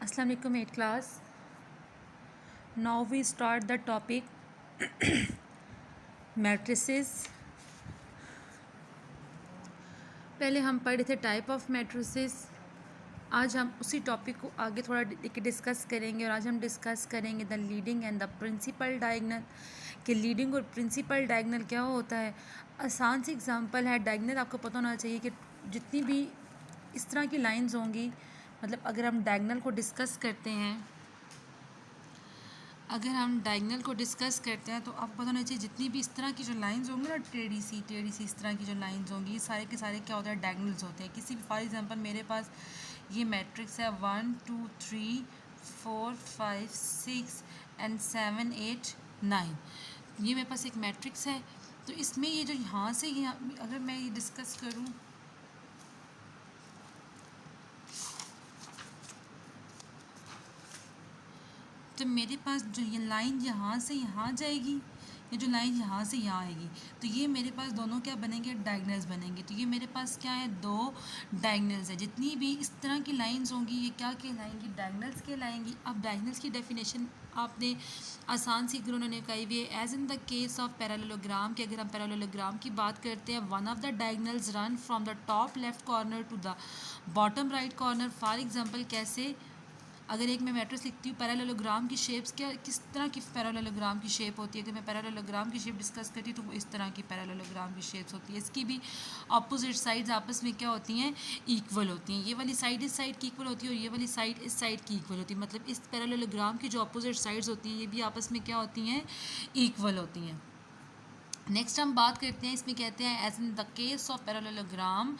Assalamu alaikum 8th class. Now we start the topic matrices. पहले हम पढ़े थे टाइप ऑफ मैट्रिसेस. आज हम उसी टॉपिक को आगे थोड़ा डिस्कस करेंगे और आज हम डिस्कस करेंगे the leading and the principal diagonal. कि लीडिंग और प्रिंसिपल डायगनल क्या होता है. आसान सी एग्जांपल है. डायगनल आपको पता होना चाहिए कि जितनी भी इस तरह की लाइंस होंगी, मतलब अगर हम डायगनल को डिस्कस करते हैं तो आपको पता होना चाहिए जितनी भी इस तरह की जो लाइंस होंगी ना, टेढ़ी सी इस तरह की जो लाइंस होंगी, ये सारे के सारे क्या होते हैं, डायगनल्स होते हैं. किसी भी फॉर एग्जांपल मेरे पास ये मैट्रिक्स है 1 2 3 4 5 6 एंड 7 8 9. ये मेरे पास एक मैट्रिक्स है. तो इसमें ये जो यहाँ से यहाँ अगर मैं ये डिस्कस करूँ, तो मेरे पास जो ये लाइन यहाँ से यहाँ जाएगी, ये जो लाइन यहाँ से यहाँ आएगी, तो ये मेरे पास दोनों क्या बनेंगे, डायगनल्स बनेंगे. तो ये मेरे पास क्या है, दो डायगनल्स है. जितनी भी इस तरह की लाइंस होंगी ये क्या कहलाएंगी, डायगनल्स कहलाएंगी. अब डायगनल्स की डेफिनेशन आपने आसान सी गुरु ने कही हुई है. As in the case of parallelogram, कि अगर हम पैरेललोग्राम की बात करते हैं, one of the diagonals run from the top left corner to the bottom right corner. For example कैसे, अगर एक मैं मैट्रिक्स लिखती हूँ, पैरेललोग्राम की शेप्स क्या, किस तरह की पैरेललोग्राम की शेप होती है. अगर मैं पैरेललोग्राम की शेप डिस्कस करती हूँ तो वो इस तरह की पैरेललोग्राम की शेप्स होती है. इसकी भी अपोजिट साइड्स आपस में क्या होती हैं, इक्वल होती हैं. ये वाली साइड इस साइड की इक्वल होती है और ये वाली साइड इस साइड की इक्वल होती है. मतलब इस पैरेललोग्राम की जो अपोजिट साइड्स होती हैं ये भी आपस में क्या होती हैं, इक्वल होती हैं. नेक्स्ट हम बात करते हैं, इसमें कहते हैं as in the case of parallelogram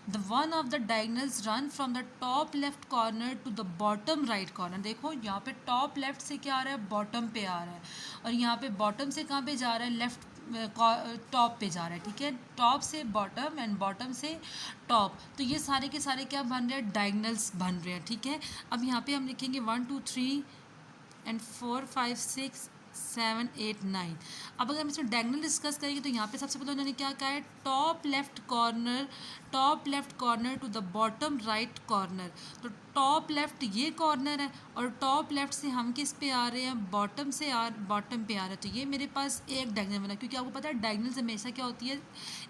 the one of the diagonals run from the top left corner to the bottom right corner. देखो यहाँ पे टॉप लेफ्ट से क्या आ रहा है, बॉटम पे आ रहा है, और यहाँ पे बॉटम से कहाँ पे जा रहा है, लेफ्ट टॉप पे जा रहा है. ठीक है, टॉप से बॉटम एंड बॉटम से टॉप. तो ये सारे के सारे क्या बन रहे हैं, डायगनल्स बन रहे हैं. ठीक है, अब यहाँ पे हम लिखेंगे 1 2 3 एंड 4 5 6 7 8 9. अब अगर हम इसमें डायगनल डिस्कस करेंगे तो यहाँ पे सबसे पहले उन्होंने क्या कहा है, top left corner to the bottom right corner. तो टॉप लेफ्ट ये कॉर्नर है और टॉप लेफ्ट से हम किस पे आ रहे हैं, बॉटम पे आ रहे हैं. तो ये मेरे पास एक डायगनल बना, क्योंकि आपको पता है डायगनल्स हमेशा क्या होती है,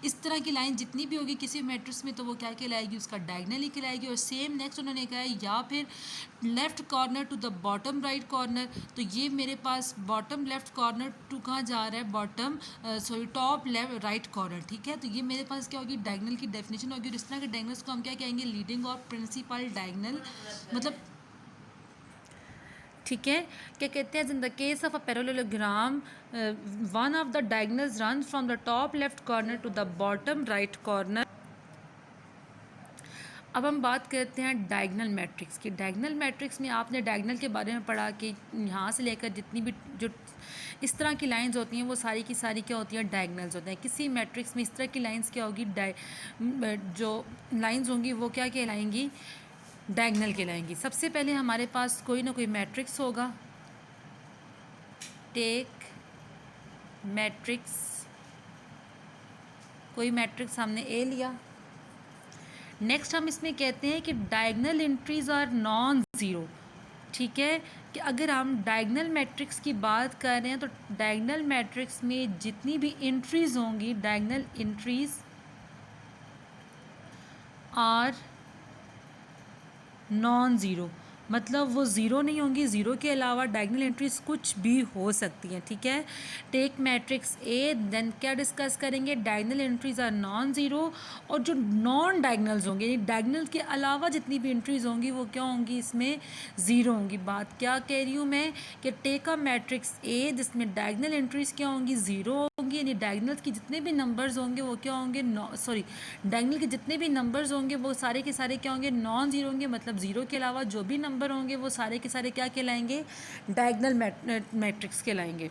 इस तरह की लाइन जितनी भी होगी किसी मैट्रिक्स में तो वो क्या कहलाएगी, उसका डायगनल ही कहलाएगी. और सेम नेक्स्ट उन्होंने कहा है, या फिर left corner to the bottom right corner. तो ये मेरे पास बॉटम लेफ्ट कॉर्नर टू कहाँ जा रहा है, टॉप लेफ्ट राइट कॉर्नर. ठीक है, तो ये मेरे पास क्या होगी, डायगनल की डेफिनेशन होगी. और इस तरह के डायगनल्स को हम क्या कहेंगे, लीडिंग और प्रिंसिपल डायगनल. मतलब ठीक है, क्या कहते हैं, in the case of a parallelogram one of the diagonals run from the top left corner to the bottom right corner. अब हम बात करते हैं डायगनल मैट्रिक्स की. डायगनल मैट्रिक्स में आपने डायगनल के बारे में पढ़ा कि यहाँ से लेकर जितनी भी जो इस तरह की लाइंस होती हैं वो सारी की सारी क्या होती हैं, डायगनल्स होते हैं. किसी मैट्रिक्स में इस तरह की लाइंस क्या होगी, जो लाइंस होंगी वो क्या कहलाएंगी, डायगनल कहलाएंगी. सबसे पहले हमारे पास कोई ना कोई मैट्रिक्स होगा. टेक मैट्रिक्स, कोई मैट्रिक्स हमने ए लिया. नेक्स्ट हम इसमें कहते हैं कि diagonal entries are non zero. ठीक है, कि अगर हम डायगनल मैट्रिक्स की बात कर रहे हैं तो डायगनल मैट्रिक्स में जितनी भी एंट्रीज होंगी, diagonal entries are non zero. मतलब वो ज़ीरो नहीं होंगी, ज़ीरो के अलावा डायगनल एंट्रीज कुछ भी हो सकती हैं. ठीक है, टेक मैट्रिक्स ए, देन क्या डिस्कस करेंगे, diagonal entries are non zero. और जो नॉन डायगनल्स होंगे, यानी डायगनल के अलावा जितनी भी एंट्रीज होंगी वो क्या होंगी, इसमें ज़ीरो होंगी. बात क्या कह रही हूँ मैं, कि टेक अ मैट्रिक्स ए जिसमें डायगनल एंट्रीज क्या होंगी, ज़ीरो होंगी. यानी डायगनल्स की जितने भी नंबर्स होंगे वो क्या होंगे, डायगनल के जितने भी नंबर्स होंगे वो सारे के सारे क्या होंगे, नॉन ज़ीरो होंगे. मतलब ज़ीरो के अलावा जो भी नंबर होंगे वो सारे के सारे क्या कहलाएंगे, डायगनल मैट्रिक्स कहलाएंगे.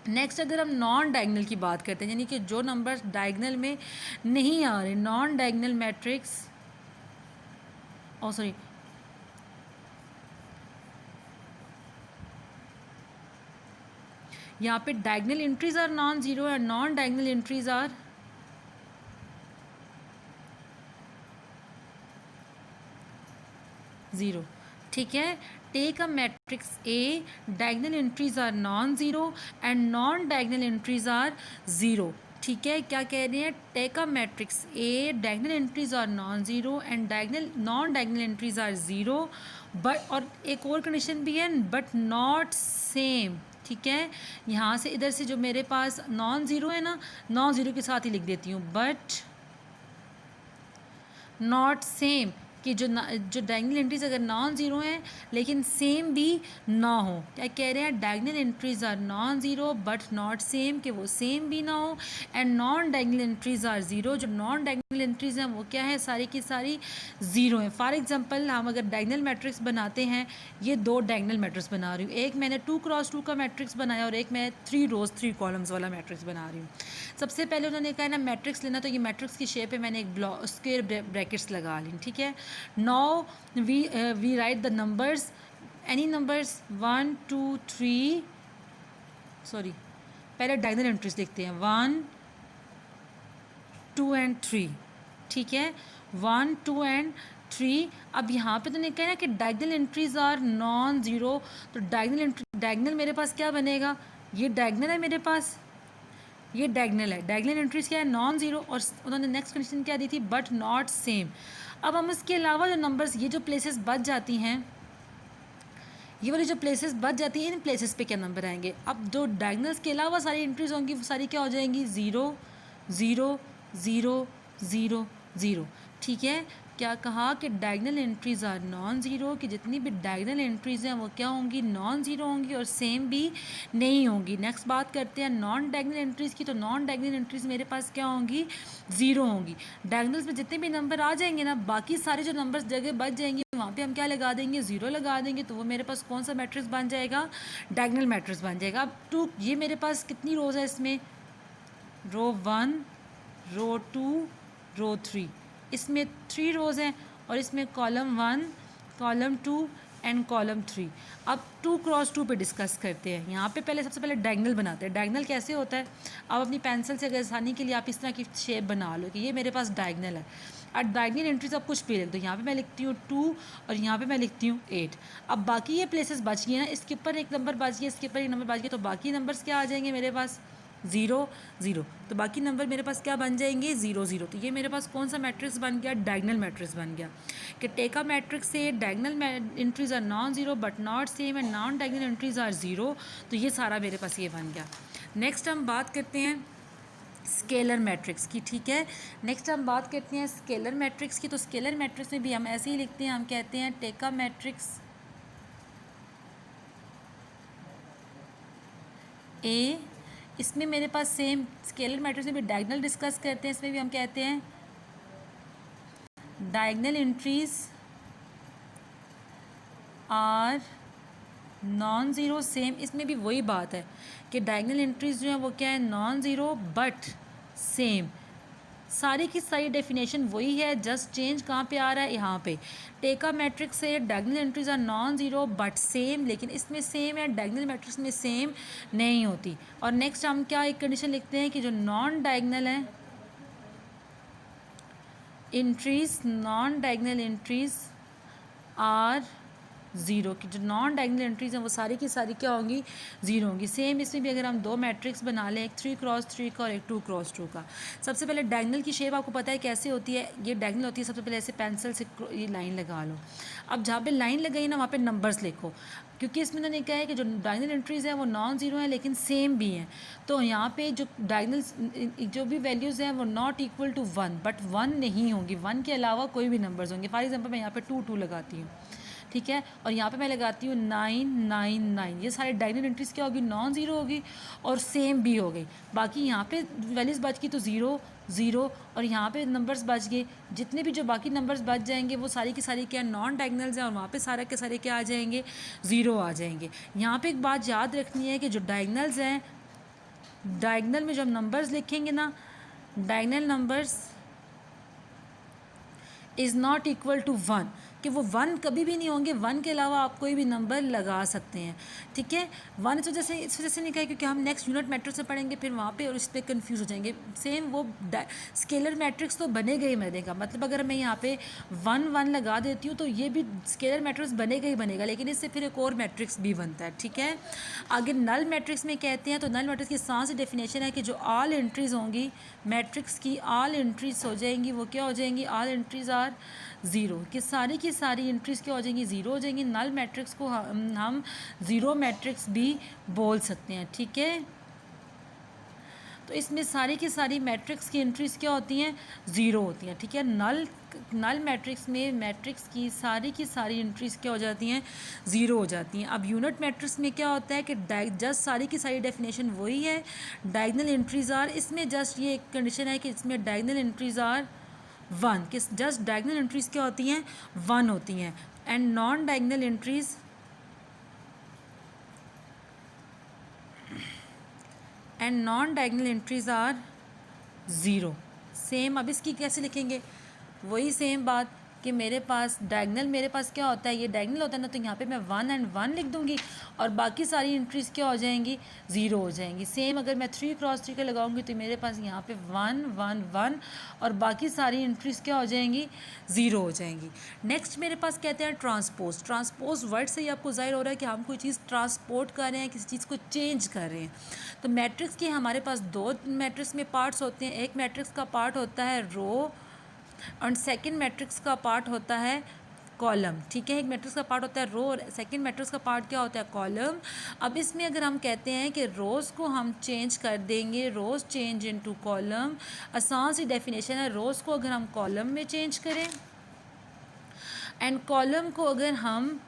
नेक्स्ट अगर हम नॉन डायगनल की बात करते हैं, यानी कि जो नंबर डायगनल में नहीं आ रहे, नॉन डायगनल मैट्रिक्स, यहाँ पे diagonal entries are non zero और non diagonal entries are zero. ठीक है, take a matrix A, diagonal entries are non zero and non diagonal entries are zero. ठीक है, क्या कह रहे हैं, take a matrix A, diagonal entries are non zero and diagonal non diagonal entries are zero, but और एक और condition भी है, बट नॉट सेम। ठीक है, यहाँ से इधर से जो मेरे पास नॉन ज़ीरो है ना, नॉन ज़ीरो के साथ ही लिख देती हूँ, बट नॉट सेम, कि जो डायगनल एंट्रीज अगर नॉन ज़ीरो हैं लेकिन सेम भी ना हो। क्या कह रहे हैं, diagonal entries are non zero but not same, कि वो सेम भी ना हो, and non diagonal entries are zero, जो नॉन डायगनल एंट्रीज हैं वो क्या है, सारी की सारी ज़ीरो हैं। फॉर एग्जांपल हम अगर डायगनल मैट्रिक्स बनाते हैं, ये दो डायगनल मैट्रिक्स बना रही हूँ, एक मैंने 2x2 का मैट्रिक्स बनाया और एक मैं 3 रोज़ 3 कॉलम्स वाला मैट्रिक्स बना रही हूँ। सबसे पहले उन्होंने कहा ना मैट्रिक्स लेना, तो ये मैट्रिक्स की शेप है, मैंने एक स्क्वायर ब्रैकेट्स लगा ली। ठीक है, now we write the numbers, any numbers 1 2 3, sorry पहले डायगनल एंट्रीज लिखते हैं 1 2 एंड 3। ठीक है, 1 2 एंड 3। अब यहाँ पे तो नहीं कहना कि diagonal entries are non zero, तो डायगनल मेरे पास क्या बनेगा, ये डायगनल है मेरे पास, ये डायगनल है, डायगनल एंट्रीज क्या है, नॉन ज़ीरो, और उन्होंने नेक्स्ट कंडीशन क्या दी थी, बट नॉट सेम। अब हम इसके अलावा जो नंबर्स, ये जो प्लेसेस बच जाती हैं, ये वाली जो प्लेसेस बच जाती हैं, इन प्लेसेस पे क्या नंबर आएंगे। अब जो डायगनल्स के अलावा सारी एंट्रीज होंगी वो सारी क्या हो जाएंगी, zero zero zero zero zero. ठीक है, क्या कहा कि diagonal entries are non zero, कि जितनी भी डायगनल एंट्रीज हैं वो क्या होंगी, नॉन ज़ीरो होंगी और सेम भी नहीं होंगी। नेक्स्ट बात करते हैं नॉन डायगनल एंट्रीज़ की, तो नॉन डायगनल एंट्रीज़ मेरे पास क्या होंगी, ज़ीरो होंगी। डायगनल्स में जितने भी नंबर आ जाएंगे ना, बाकी सारे जो नंबर्स जगह बच जाएंगे वहाँ पे हम क्या लगा देंगे, ज़ीरो लगा देंगे, तो वो मेरे पास कौन सा मैट्रिक्स बन जाएगा, डायगनल मैट्रिक्स बन जाएगा। अब टू, ये मेरे पास कितनी रोज़ है इसमें, रो 1 रो 2 रो 3, इसमें 3 रोज़ हैं और इसमें कॉलम 1 कॉलम 2 एंड कॉलम 3। अब 2x2 पे डिस्कस करते हैं। यहाँ पे पहले सबसे पहले डायगनल बनाते हैं। डायगनल कैसे होता है, आप अपनी पेंसिल से अगर आसानी के लिए आप इस तरह की शेप बना लो कि ये मेरे पास डायगनल है। अब डायगनल एंट्रीज आप कुछ भी लिख दो, यहाँ पे मैं लिखती हूँ 2 और यहाँ पे मैं लिखती हूँ 8। अब बाकी ये प्लेसेस बच गए ना, इसके ऊपर एक नंबर बच गया, इसके ऊपर एक नंबर बच गया, तो बाकी नंबर्स क्या आ जाएंगे मेरे पास, ज़ीरो ज़ीरो, तो बाकी नंबर मेरे पास क्या बन जाएंगे, ज़ीरो ज़ीरो। तो ये मेरे पास कौन सा मैट्रिक्स बन गया, डायगनल मैट्रिक्स बन गया। कि take a matrix say diagonal entries are non zero but not same and non diagonal entries are zero, तो ये सारा मेरे पास ये बन गया। नेक्स्ट हम बात करते हैं स्केलर मैट्रिक्स की। ठीक है, नेक्स्ट हम बात करते हैं स्केलर मैट्रिक्स की। तो स्केलर मैट्रिक्स में भी हम ऐसे ही लिखते हैं, हम कहते हैं टेका मैट्रिक्स ए, इसमें मेरे पास सेम स्केलर मैट्रिक्स में भी डायगनल डिस्कस करते हैं, इसमें भी हम कहते हैं diagonal entries are non zero same. इसमें भी वही बात है कि डायगनल एंट्रीज जो है वो क्या है, नॉन ज़ीरो बट सेम। सारी की सारी डेफिनेशन वही है, जस्ट चेंज कहाँ पे आ रहा है, यहाँ पे। Take a matrix say diagonal entries are non zero but same, लेकिन इसमें सेम है, डायगनल मैट्रिक्स में सेम नहीं होती। और नेक्स्ट हम क्या एक कंडीशन लिखते हैं कि जो नॉन डायगनल है entries, non diagonal entries are zero, की जो नॉन डायगनल एंट्रीज हैं वो सारी की सारी क्या होंगी, ज़ीरो होंगी। सेम इसमें भी अगर हम दो मैट्रिक्स बना लें, एक 3x3 का और एक 2x2 का। सबसे पहले डायगनल की शेप आपको पता है कैसे होती है, ये डायगनल होती है, सबसे पहले ऐसे पेंसिल से ये लाइन लगा लो। अब जहाँ पे लाइन लगाई ना वहाँ पे नंबर्स लिखो, क्योंकि इसमें उन्होंने कहा है कि जो डायगनल एंट्रीज़ हैं वो नॉन ज़ीरो हैं लेकिन सेम भी हैं। तो यहाँ पे जो डायगनल जो भी वैल्यूज़ हैं वो नॉट इक्वल टू 1, बट 1 नहीं होंगी, 1 के अलावा कोई भी नंबर्स होंगे। फॉर एग्जांपल मैं यहाँ पे 2 2 लगाती हूँ, ठीक है, और यहाँ पे मैं लगाती हूँ 9 9 9, ये सारे डायगनल एंट्रीज़ क्या होगी, नॉन ज़ीरो होगी और सेम भी हो गई। बाकी यहाँ पे वैल्यूज़ बच गई तो ज़ीरो ज़ीरो, और यहाँ पे नंबर्स बच गए, जितने भी जो बाकी नंबर्स बच जाएंगे वो सारी की सारी क्या नॉन डायगनल्स हैं, और वहाँ पे सारे के सारे क्या आ जाएंगे, ज़ीरो आ जाएंगे। यहाँ पे एक बात याद रखनी है कि जो डायगनल्स हैं, डायगनल में जो हम नंबर्स लिखेंगे ना, diagonal numbers is not equal to 1। कि वो 1 कभी भी नहीं होंगे, 1 के अलावा आप कोई भी नंबर लगा सकते हैं, ठीक है। 1 इस वजह से नहीं कहा क्योंकि हम नेक्स्ट यूनिट मैट्रिक्स में पढ़ेंगे फिर वहाँ पे और इस पर कन्फ्यूज़ हो जाएंगे। सेम वो स्केलर मैट्रिक्स तो बनेगा ही बनेगा, मतलब अगर मैं यहाँ पे 1 1 लगा देती हूँ तो ये भी स्केलर मैट्रिक्स बनेगा ही बनेगा, लेकिन इससे फिर एक और मैट्रिक्स भी बनता है, ठीक है। आगे नल मैट्रिक्स में कहते हैं, तो नल मैट्रिक्स की आसान सी डेफिनेशन है कि जो ऑल एंट्रीज़ होंगी मैट्रिक्स की, ऑल एंट्रीज हो जाएंगी, वो क्या हो जाएंगी, ऑल एंट्रीज आर ज़ीरो, कि सारी एंट्रीज़ क्या हो जाएंगी, ज़ीरो हो जाएंगी। नल मैट्रिक्स को हम ज़ीरो मैट्रिक्स भी बोल सकते हैं, ठीक है। तो इसमें सारी की सारी मैट्रिक्स की एंट्रीज़ क्या होती हैं, ज़ीरो होती हैं, ठीक है। नल मैट्रिक्स में मैट्रिक्स की सारी एंट्रीज़ क्या हो जाती हैं, ज़ीरो हो जाती हैं। अब यूनिट मैट्रिक्स में क्या होता है कि जस्ट सारी की सारी डेफिनेशन वही है, डायगोनल एंट्रीज़ आर, इसमें जस्ट ये एक कंडीशन है कि इसमें डायगोनल एंट्रीज़ आर 1, कि जस्ट डायगोनल एंट्रीज़ क्या होती हैं, 1 होती हैं, and non diagonal entries are 0। Same अब इसकी कैसे लिखेंगे, वही सेम बात कि मेरे पास डायगनल, मेरे पास क्या होता है, ये डायगनल होता है ना, तो यहाँ पे मैं 1 एंड 1 लिख दूँगी और बाकी सारी एंट्रीज़ क्या हो जाएंगी, 0 हो जाएंगी। सेम अगर मैं 3 क्रॉस 3 का लगाऊंगी तो मेरे पास यहाँ पे 1 1 1 और बाकी सारी एंट्रीज़ क्या हो जाएंगी, 0 हो जाएंगी। नेक्स्ट मेरे पास कहते हैं ट्रांसपोज वर्ड से ही आपको जाहिर हो रहा है कि हम कोई चीज़ ट्रांसपोर्ट कर रहे हैं, किसी चीज़ को चेंज कर रहे हैं। तो मैट्रिक्स के हमारे पास 2 मैट्रिक्स में पार्ट्स होते हैं, एक मैट्रिक्स का पार्ट होता है रो और सेकंड मैट्रिक्स का पार्ट होता है कॉलम, ठीक है। एक मैट्रिक्स का पार्ट होता है रो और सेकंड मैट्रिक्स का पार्ट क्या होता है, कॉलम। अब इसमें अगर हम कहते हैं कि रोज़ को हम चेंज कर देंगे, रोज़ चेंज इनटू कॉलम, आसान सी डेफिनेशन है, रोज़ को अगर हम कॉलम में चेंज करें एंड कॉलम को अगर हम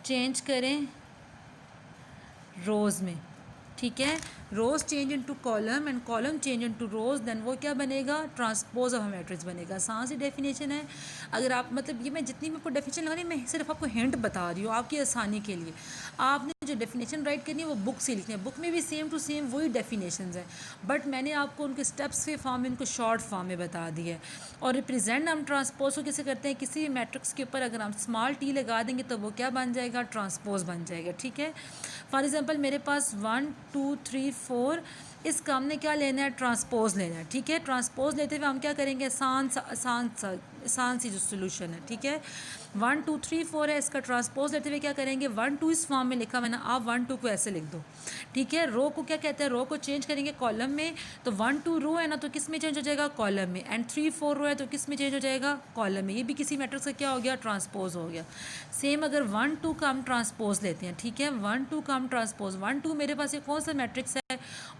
चेंज करें रोज़ में, ठीक है, rows change into column and column change into rows, then वो क्या बनेगा, ट्रांसपोज ऑफ मैट्रिक्स बनेगा। आसान सी डेफिनेशन है। अगर आप मतलब ये मैं जितनी मैं आपको डेफिनेशन लगा रही हूँ, मैं सिर्फ आपको हिंट बता रही हूँ आपकी आसानी के लिए। आपने जो डेफिनेशन राइट करनी है वो बुक से लिखनी है, बुक में भी सेम टू सेम वही डेफिनेशन है, बट मैंने आपको उनके स्टेप्स के फॉर्म में, उनको शॉर्ट फॉर्म में बता दिया है। और रिप्रेजेंट हम ट्रांसपोज को कैसे करते हैं, किसी भी मैट्रिक्स के ऊपर अगर हम स्मॉल टी लगा देंगे तो वो क्या बन जाएगा, ट्रांसपोज बन जाएगा, ठीक है। फॉर एग्जांपल मेरे पास 1 2 3 4, इसका हमने क्या लेना है, ट्रांसपोज लेना है, ठीक है। ट्रांसपोज लेते हुए हम क्या करेंगे, आसान सी जो सोल्यूशन है, ठीक है। 1 2 3 4 है, इसका ट्रांसपोज लेते हुए क्या करेंगे, 1 2 इस फॉर्म में लिखा मैंने, आप 1 2 को ऐसे लिख दो, ठीक है। रो को क्या कहते हैं, रो को चेंज करेंगे कॉलम में, तो 1 2 रो है ना, तो किस में चेंज हो जाएगा, कॉलम में, एंड 3 4 रो है तो किस में चेंज हो जाएगा, कॉलम में। ये भी किसी मैट्रिक्स का क्या हो गया, ट्रांसपोज हो गया। सेम अगर 1 2 का हम ट्रांसपोज लेते हैं, ठीक है, 1 2 का हम ट्रांसपोज, 1 2 मेरे पास ये कौन सा मैट्रिक्स है,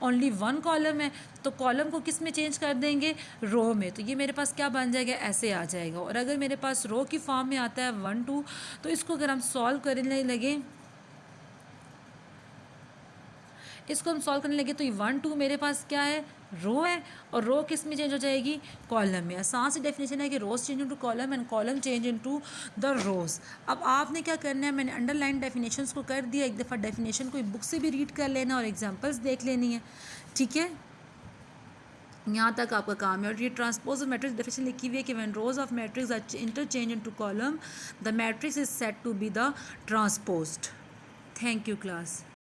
ओनली 1 कॉलम है, तो कॉलम को किस में चेंज कर देंगे, रो में, तो ये मेरे पास क्या बन जाएगा, ऐसे आ जाएगा। और अगर मेरे पास रो की फॉर्म में आता है 1 2, तो इसको अगर हम सॉल्व करने लगे, इसको हम सॉल्व करने लगे तो ये 1 2 मेरे पास क्या है, रो है, और रो किस में चेंज हो जाएगी, कॉलम में। आसान सी डेफिनेशन है कि rows change into column and column change into the rows. अब आपने क्या करना है, मैंने अंडरलाइन डेफिनेशंस को कर दिया, एक दफ़ा डेफिनेशन को बुक से भी रीड कर लेना और एग्जांपल्स देख लेनी है, ठीक है। यहाँ तक आपका काम है। और ये ट्रांसपोज ऑफ मैट्रिक्स डेफिनेशन लिखी हुई है कि when rows of matrix are interchange into column the matrix is said to be the transposed. Thank you class.